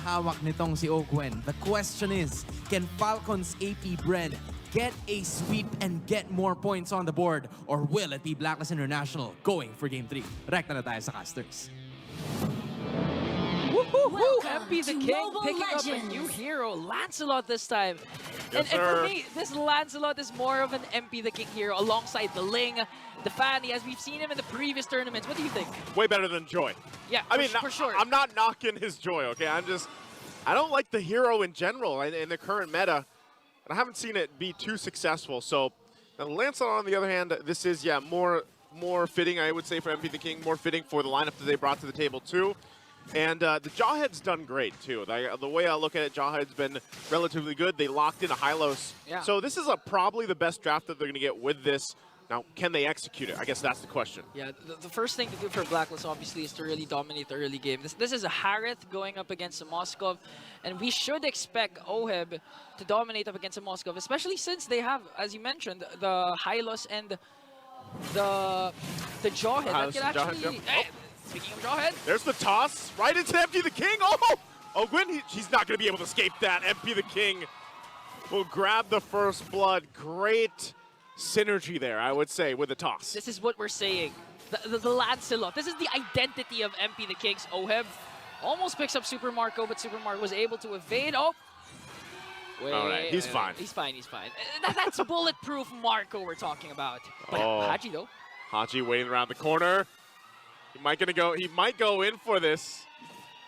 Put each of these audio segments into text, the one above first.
hawak nitong si Ogwen. The question is, can Falcons AP Bren get a sweep and get more points on the board? Or will it be Blacklist International going for Game 3? Rekta na tayo sa casters. Woohoo! MP the King picking up a new hero, Lancelot this time. And for me, this Lancelot is more of an MP the King hero alongside the Ling, the Fanny, as we've seen him in the previous tournaments. What do you think? Way better than Joy. Yeah, I mean, for sure. I'm not knocking his Joy, okay? I don't like the hero in general in the current meta. I haven't seen it be too successful. So, Lancelot, on the other hand, this is, yeah, more fitting, I would say, for MP the King, more fitting for the lineup that they brought to the table, too. And the Jawhead's done great, too. The way I look at it, Jawhead's been relatively good. They locked in a Hylos. Yeah. So this is probably the best draft that they're going to get with this. Now, can they execute it? I guess that's the question. Yeah, the first thing to do for Blacklist, obviously, is to really dominate the early game. This is a Harith going up against a Moskov, and we should expect OHEB to dominate up against a Moskov, especially since they have, as you mentioned, the Hylos and the Jawhead. That can actually... Speaking of Jawhead. There's the toss right into MP the King. Oh! Ogwen, he's not going to be able to escape that. MP the King will grab the first blood. Great synergy there, I would say, with the toss. This is what we're saying. The Lancelot. This is the identity of MP the King's OHEB. Almost picks up Super Marco, but Super Marco was able to evade. Oh! Wait, all right, he's fine. He's fine, he's fine. That's bulletproof Marco we're talking about. But Haji, though. Haji waiting around the corner. He might go in for this.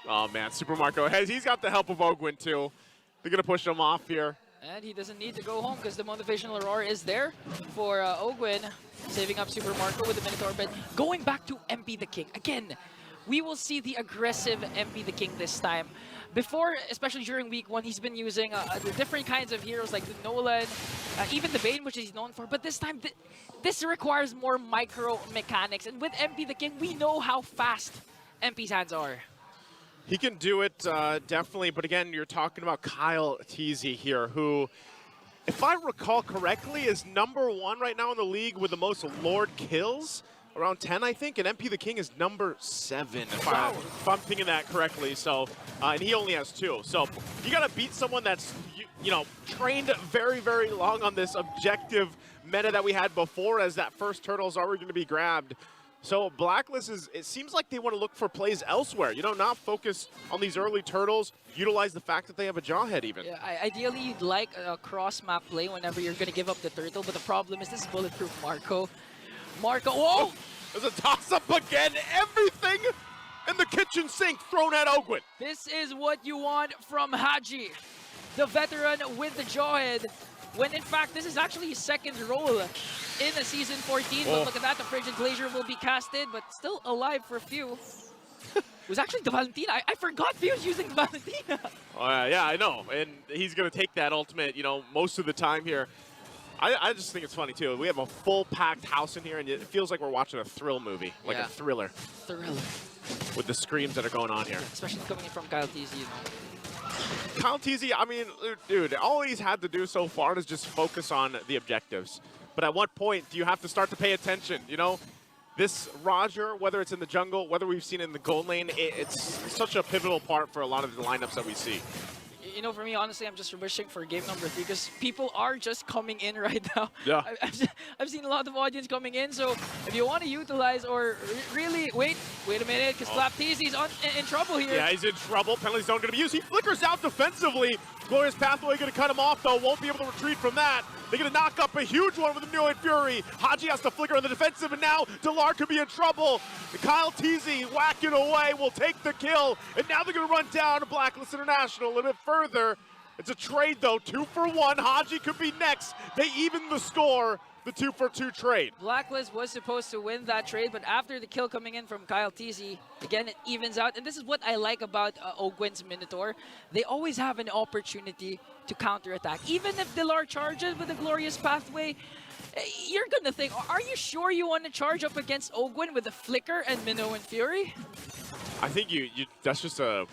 Oh man, Super Marco he's got the help of Ogwen too. They're gonna push him off here. And he doesn't need to go home because the motivational Aurora is there for Ogwen, saving up Super Marco with the Minotaur. But going back to MP the King, again, we will see the aggressive MP the King this time. Before, especially during week 1, he's been using the different kinds of heroes like the Nolan, even the Bane, which he's known for. But this time, this requires more micro mechanics. And with MP the King, we know how fast MP's hands are. He can do it, definitely. But again, you're talking about Kyle Teasy here, who, if I recall correctly, is #1 right now in the league with the most Lord kills. Around 10, I think, and MP the King is #7, if I'm thinking that correctly. So, and he only has 2. So, you gotta beat someone that's, you know, trained very, very long on this objective meta that we had before, as that first turtle is already gonna be grabbed. So, Blacklist it seems like they want to look for plays elsewhere. You know, not focus on these early turtles, utilize the fact that they have a Jawhead even. Yeah, ideally, you'd like a cross-map play whenever you're gonna give up the turtle, but the problem is this is bulletproof Marco. Marco, whoa! Oh, there's a toss-up again. Everything in the kitchen sink thrown at Ogwen. This is what you want from Haji, the veteran with the Jawhead, when in fact this is actually his second role in the Season 14. But look at that, the Frigid Glacier will be casted, but still alive for a few. It was actually the Valentina. I forgot he was using the Valentina. Oh, yeah, I know. And he's going to take that ultimate, you know, most of the time here. I just think it's funny, too. We have a full-packed house in here, and it feels like we're watching a thrill movie, like a thriller. With the screams that are going on here. Especially coming in from Kyle Teasy, you know. Kyle Teasy, I mean, dude, all he's had to do so far is just focus on the objectives. But at what point do you have to start to pay attention, you know? This Roger, whether it's in the jungle, whether we've seen it in the gold lane, it's such a pivotal part for a lot of the lineups that we see. You know, for me, honestly, I'm just wishing for game number 3 because people are just coming in right now. Yeah. I've seen a lot of audience coming in, so if you want to utilize or really wait a minute, because Flapteezy's in trouble here. Yeah, he's in trouble. Penalty zone going to be used. He flickers out defensively. Glorious Pathway going to cut him off, though. Won't be able to retreat from that. They're going to knock up a huge one with the Neoid Fury. Haji has to flicker on the defensive, and now Delar could be in trouble. Kyle Teasy whacking away will take the kill, and now they're going to run down Blacklist International a little bit further. It's a trade, though. 2 for 1. Haji could be next. They even the score. The 2-for-2 trade. Blacklist was supposed to win that trade, but after the kill coming in from Kyle Teasy, again, it evens out. And this is what I like about Ogwen's Minotaur. They always have an opportunity to counterattack. Even if Delar charges with a Glorious Pathway, you're going to think, are you sure you want to charge up against Ogwen with a Flicker and Minnow and Fury? I think that's just a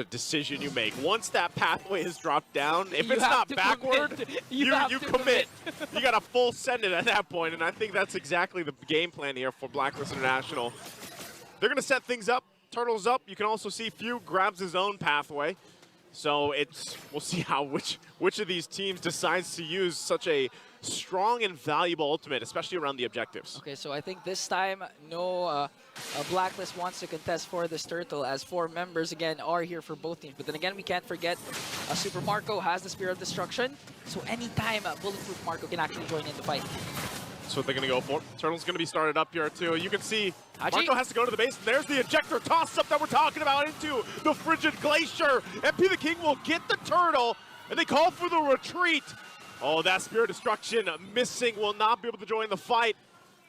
decision you make. Once that pathway is dropped down, if it's not backward, you commit. You got to full send it at that point, and I think that's exactly the game plan here for Blacklist International. They're going to set things up Turtles up. You can also see Few grabs his own pathway. So we'll see how which of these teams decides to use such a strong and valuable ultimate, especially around the objectives. Okay, so I think this time no Blacklist wants to contest for this turtle, as 4 members again are here for both teams. But then again, we can't forget Super Marco has the Spear of Destruction, so anytime Bulletproof Marco can actually join in the fight. That's what they're going to go for. Turtle's going to be started up here too. You can see Haji. Marco has to go to the base, and there's the ejector toss-up that we're talking about into the Frigid Glacier. MP the King will get the turtle, and they call for the retreat. Oh, that Spear of Destruction missing, will not be able to join the fight.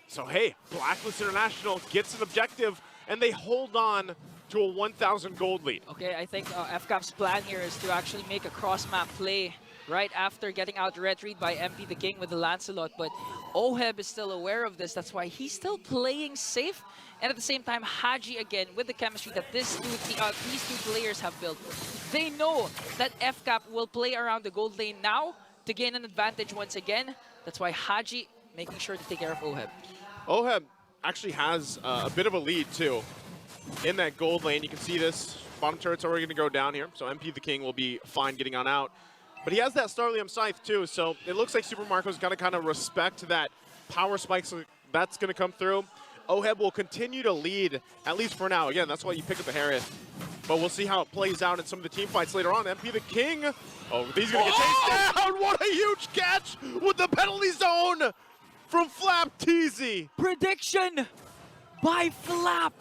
So hey, Blacklist International gets an objective, and they hold on to a 1,000 gold lead. Okay, I think FCAP's plan here is to actually make a cross-map play right after getting out retrieved by MP the King with the Lancelot, but Oheb is still aware of this. That's why he's still playing safe, and at the same time, Haji again with the chemistry that these two players have built. They know that FCAP will play around the gold lane now to gain an advantage once again. That's why Haji making sure to take care of Oheb. Oheb actually has a bit of a lead too in that gold lane. You can see this bottom turret's already going to go down here, so MP the King will be fine getting on out. But he has that Starlium Scythe too, so it looks like Super Marco's going to kind of respect that power spikes that's going to come through. Oheb will continue to lead, at least for now. Again, that's why you pick up the Harriet. But we'll see how it plays out in some of the team fights later on. MP the King, oh, he's going to get chased down. What a huge catch with the penalty zone from Flap Teasy. Prediction by Flap.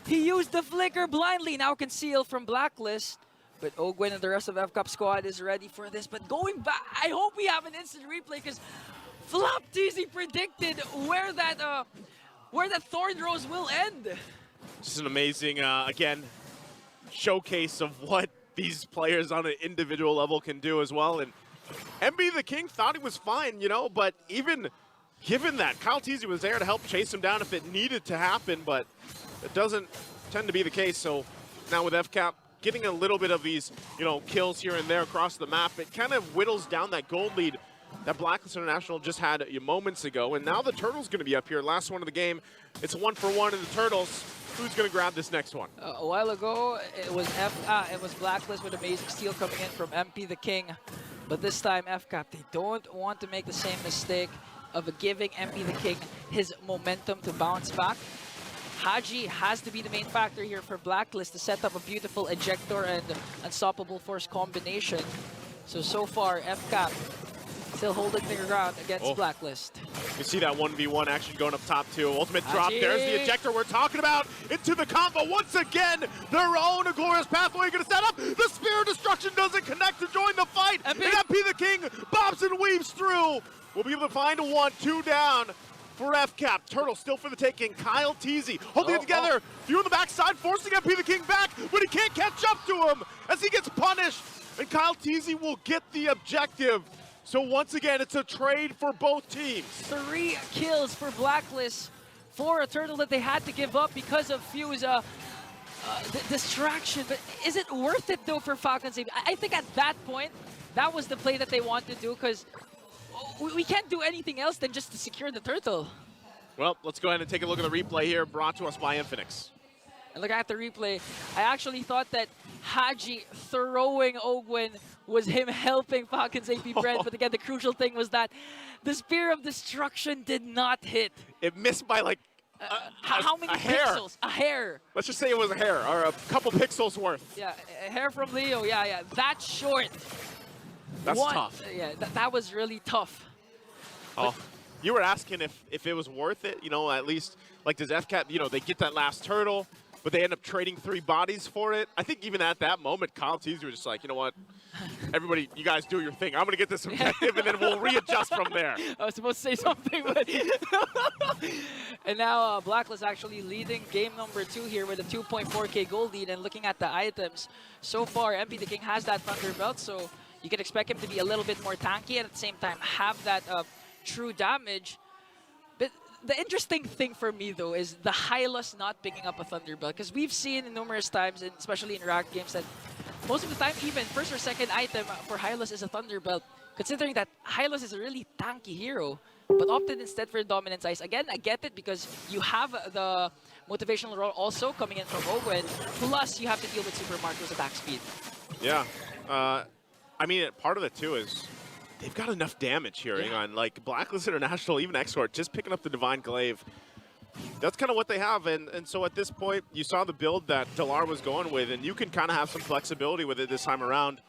He used the flicker blindly, now concealed from Blacklist. But Ogwen and the rest of FCAP squad is ready for this. But going back, I hope we have an instant replay, because Flap Teasy predicted where that Thorn Rose will end. Just an amazing, again, showcase of what these players on an individual level can do as well. And MB the King thought he was fine, you know, but even given that, Kyle Teasy was there to help chase him down if it needed to happen, but it doesn't tend to be the case. So now with FCAP getting a little bit of these, you know, kills here and there across the map, it kind of whittles down that gold lead that Blacklist International just had moments ago. And now the Turtles going to be up here. Last one of the game. It's 1-for-1 in the Turtles. Who's going to grab this next one? A while ago, it was Blacklist with amazing steal coming in from MP the King. But this time, FCAP, they don't want to make the same mistake of giving MP the King his momentum to bounce back. Haji has to be the main factor here for Blacklist to set up a beautiful ejector and unstoppable force combination. So far, FCAP still holding their ground against Blacklist. You see that 1v1 action going up top too. Ultimate drop. Haji. There's the ejector we're talking about. Into the combo once again. Their own glorious pathway going to set up. The Spear of Destruction doesn't connect to join the fight. And MP the King bobs and weaves through. We'll be able to find a 1-2 down for FCAP. Turtle still for the taking. Kyle Teasy holding it together. Few on the backside, forcing MP the King back, but he can't catch up to him as he gets punished. And Kyle Teasy will get the objective. So once again, it's a trade for both teams. 3 kills for Blacklist for a turtle that they had to give up because of Few's distraction. But is it worth it though for Falcons? I think at that point, that was the play that they wanted to do, because we can't do anything else than just to secure the turtle. Well, let's go ahead and take a look at the replay here, brought to us by Infinix. And look at the replay. I actually thought that Haji throwing Ogwen was him helping Falcons AP Bren, but again, the crucial thing was that the Spear of Destruction did not hit. It missed by like how many pixels? A hair. Let's just say it was a hair, or a couple pixels worth. Yeah, a hair from Leo, yeah. That short. That's tough. Yeah, that was really tough. Oh, you were asking if it was worth it, you know, at least, like, does FCAP, you know, they get that last turtle, but they end up trading 3 bodies for it. I think even at that moment, Kyle Teasy was just like, you know what, everybody, you guys do your thing. I'm going to get this objective, and then we'll readjust from there. I was supposed to say something, but... And now Blacklist actually leading game number 2 here with a 2.4k gold lead, and looking at the items, so far, MP the King has that Thunder Belt, so you can expect him to be a little bit more tanky and at the same time have that true damage. But the interesting thing for me though is the Hylos not picking up a Thunder Belt, because we've seen numerous times, and especially in ranked games, that most of the time even first or second item for Hylos is a Thunder Belt, considering that Hylos is a really tanky hero, but opted instead for Dominance Ice. Again, I get it because you have the motivational roll also coming in from Ogwen. Plus, you have to deal with Super Marco's attack speed. Yeah. I mean, part of it, too, is they've got enough damage here. Yeah. On like Blacklist International, even Exort, just picking up the Divine Glaive. That's kind of what they have, and so at this point, you saw the build that Delar was going with, and you can kind of have some flexibility with it this time around.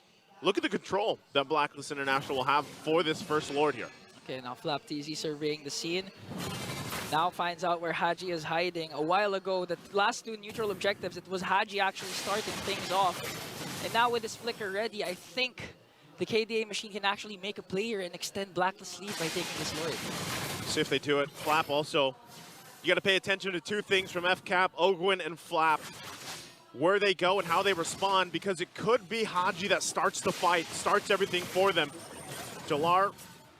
Look at the control that Blacklist International will have for this first Lord here. Okay, now FlapTZ surveying the scene. Now finds out where Haji is hiding. A while ago, the last 2 neutral objectives, it was Haji actually starting things off. And now with this flicker ready, I think the KDA machine can actually make a play here and extend Blacklist's lead by taking this Lord. See if they do it. Flap also. You got to pay attention to 2 things from FCAP, Ogwen, and Flap. Where they go and how they respond, because it could be Haji that starts the fight, starts everything for them. Delar,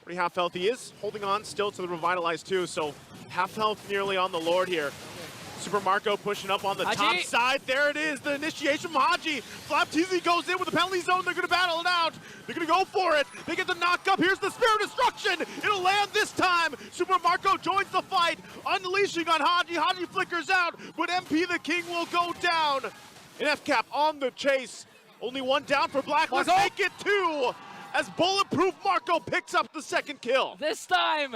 pretty half health. He is holding on still to the Revitalize too, so half health nearly on the Lord here. Super Marco pushing up on the top side. There it is, the initiation from Haji. FlapTZ goes in with the penalty zone. They're going to battle it out. They're going to go for it. They get the knock up. Here's the Spirit of Destruction. It'll land this time. Super Marco joins the fight, unleashing on Haji. Haji flickers out, but MP the King will go down. And FCAP on the chase. Only 1 down for Blacklist. Make it 2 as Bulletproof Marco picks up the 2nd kill. This time,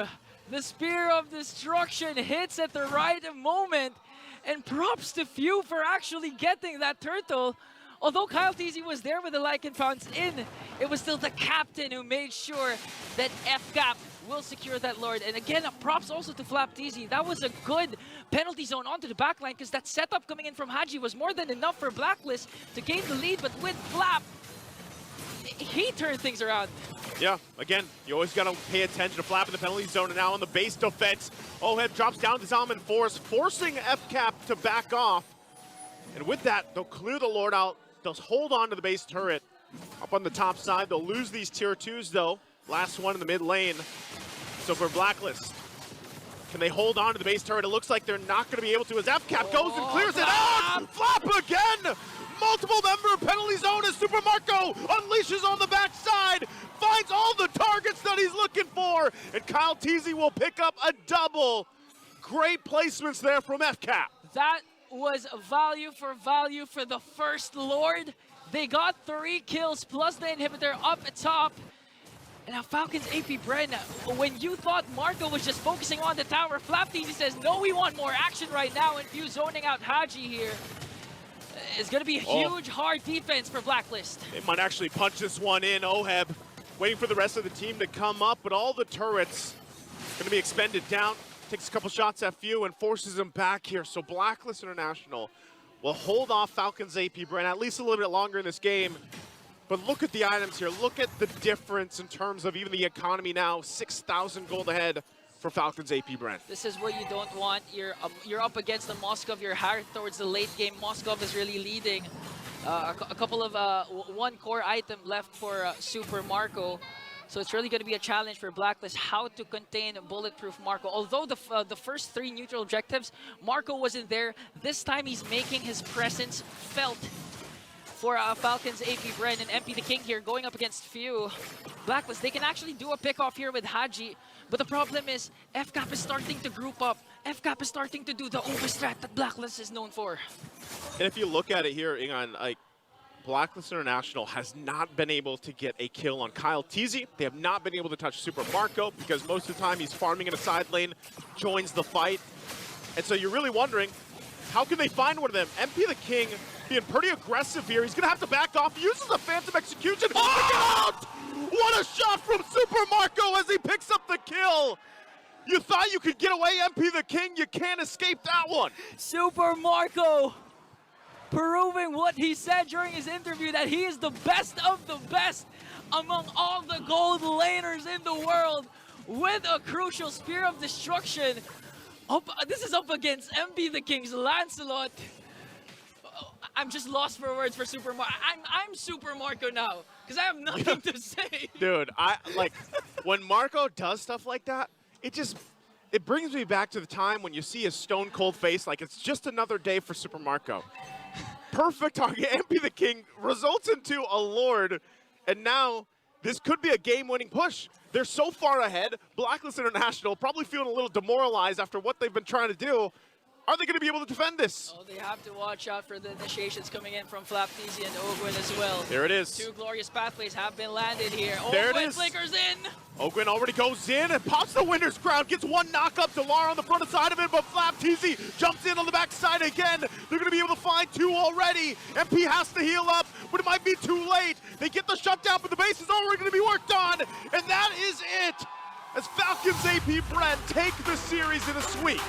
the Spear of Destruction hits at the right moment. And props to Few for actually getting that turtle. Although Kyle TZ was there with the Lycan Founts in, it was still the captain who made sure that FCAP will secure that Lord. And again, props also to FlapTZ. That was a good penalty zone onto the backline, because that setup coming in from Haji was more than enough for Blacklist to gain the lead. But with Flap, he turned things around. Yeah, again, you always got to pay attention to Flap in the penalty zone, and now on the base defense. Oheb drops down to Zalman Force, forcing FCAP to back off. And with that, they'll clear the Lord out. They'll hold on to the base turret up on the top side. They'll lose these tier 2s, though. Last one in the mid lane. So for Blacklist, can they hold on to the base turret? It looks like they're not going to be able to as FCAP goes and clears it out! Flap again! Multiple member penalty zone as Super Marco unleashes on the backside, finds all the targets that he's looking for, and Kyle TZ will pick up a double. Great placements there from FCAP. That was value for the first Lord. They got 3 kills plus the inhibitor up top. And now Falcons AP Bren, when you thought Marco was just focusing on the tower, FlapTZ says, no, we want more action right now, and Few zoning out Haji here. It's going to be a huge, hard defense for Blacklist. They might actually punch this one in. Oheb waiting for the rest of the team to come up, but all the turrets going to be expended down. Takes a couple shots at Few and forces them back here. So Blacklist International will hold off Falcons AP Bren at least a little bit longer in this game. But look at the items here. Look at the difference in terms of even the economy now. 6,000 gold ahead for Falcons AP Bren. This is what you don't want. You're up against the Moskov. You're hard towards the late game. Moskov is really leading. A couple of 1 core item left for Super Marco. So it's really going to be a challenge for Blacklist how to contain Bulletproof Marco. Although the first 3 neutral objectives, Marco wasn't there. This time he's making his presence felt for Falcons AP Bren and MP the King here going up against Few. Blacklist, they can actually do a pick-off here with Haji. But the problem is, FCAP is starting to group up. FCAP is starting to do the overstrat that Blacklist is known for. And if you look at it here, Ingan, like, Blacklist International has not been able to get a kill on Kyle TZ. They have not been able to touch Super Marco because most of the time he's farming in a side lane, joins the fight. And so you're really wondering, how can they find one of them? MP the King being pretty aggressive here. He's going to have to back off. He uses a Phantom Execution. Oh! What a shot from Super Marco as he picks up the kill. You thought you could get away, MP the King. You can't escape that one. Super Marco proving what he said during his interview, that he is the best of the best among all the gold laners in the world with a crucial Spear of Destruction. This is up against MP the King's Lancelot. I'm just lost for words for Super Marco. I'm Super Marco now because I have nothing to say. Dude, when Marco does stuff like that, it brings me back to the time when you see his stone cold face like it's just another day for Super Marco. Perfect target. MP the King results into a Lord, and now this could be a game-winning push. They're so far ahead. Blacklist International probably feeling a little demoralized after what they've been trying to do. Are they going to be able to defend this? Oh, they have to watch out for the initiations coming in from FlapTZ and Ogwin as well. There it is. Two glorious pathways have been landed here. There it Ogwin is. flickers in. Ogwin already goes in and pops the winner's crown, gets one knock up to Lara on the front side of it, but FlapTZ jumps in on the back side again. They're going to be able to find two already. MP has to heal up, but it might be too late. They get the shutdown, but the base is already going to be worked on, and that is it. As Falcons AP Bren take the series in a sweep.